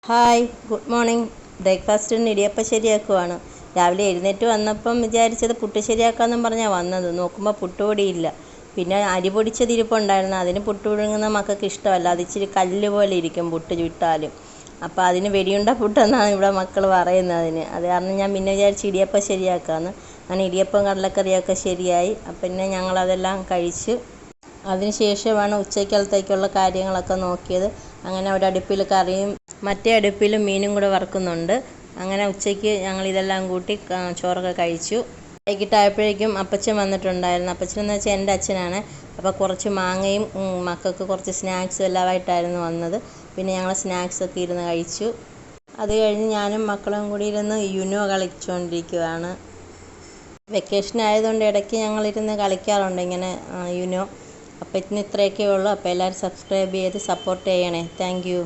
Hi, good morning. ബ്രേക്ക്ഫാസ്റ്റിന് ഇടിയപ്പം ശരിയാക്കുവാണ്. രാവിലെ എഴുന്നേറ്റ് വന്നപ്പം വിചാരിച്ചത് പുട്ട് ശരിയാക്കാമെന്നും പറഞ്ഞാൽ വന്നത്. നോക്കുമ്പോൾ പുട്ടുപൊടിയില്ല. പിന്നെ അരി പൊടിച്ചത് ഇരിപ്പുണ്ടായിരുന്നു. അതിന് പുട്ട് പുഴുങ്ങുന്ന മക്കൾക്ക് ഇഷ്ടമല്ല. അത് ഇച്ചിരി കല്ല് പോലെ ഇരിക്കും പുട്ട് ചുട്ടാലും. അപ്പോൾ അതിന് വെടിയുണ്ട പുട്ടെന്നാണ് ഇവിടെ മക്കൾ പറയുന്നത് അതിന്. അത് കാരണം ഞാൻ പിന്നെ വിചാരിച്ച് ഇടിയപ്പം ശരിയാക്കാമെന്ന്. അങ്ങനെ ഇടിയപ്പം കടലക്കറിയൊക്കെ ശരിയായി. പിന്നെ ഞങ്ങളതെല്ലാം കഴിച്ച് അതിന് ശേഷമാണ് ഉച്ചക്കലത്തേക്കുള്ള കാര്യങ്ങളൊക്കെ നോക്കിയത്. അങ്ങനെ ഒരടുപ്പിൽ കറിയും മറ്റേ അടുപ്പിൽ മീനും കൂടെ വറുക്കുന്നുണ്ട്. അങ്ങനെ ഉച്ചയ്ക്ക് ഞങ്ങളിതെല്ലാം കൂട്ടി ചോറൊക്കെ കഴിച്ചു. വൈകിട്ടായപ്പോഴേക്കും അപ്പച്ചൻ വന്നിട്ടുണ്ടായിരുന്നു. അപ്പച്ചൻ എന്ന് വെച്ചാൽ എൻ്റെ അച്ഛനാണ്. അപ്പോൾ കുറച്ച് മാങ്ങയും മക്കൾക്ക് കുറച്ച് സ്നാക്സും എല്ലാമായിട്ടായിരുന്നു വന്നത്. പിന്നെ ഞങ്ങൾ സ്നാക്സൊക്കെ ഇരുന്ന് കഴിച്ചു. അത് കഴിഞ്ഞ് ഞാനും മക്കളും കൂടി ഇരുന്ന് യുനോ കളിച്ചുകൊണ്ടിരിക്കുകയാണ്. വെക്കേഷൻ ആയതുകൊണ്ട് ഇടയ്ക്ക് ഞങ്ങളിരുന്ന് കളിക്കാറുണ്ട് ഇങ്ങനെ യുനോ. അപ്പോൾ ഇന്ന് ഇത്രയൊക്കെ ഉള്ളൂ. അപ്പോൾ എല്ലാവരും സബ്സ്ക്രൈബ് ചെയ്ത് സപ്പോർട്ട് ചെയ്യണേ. Thank you.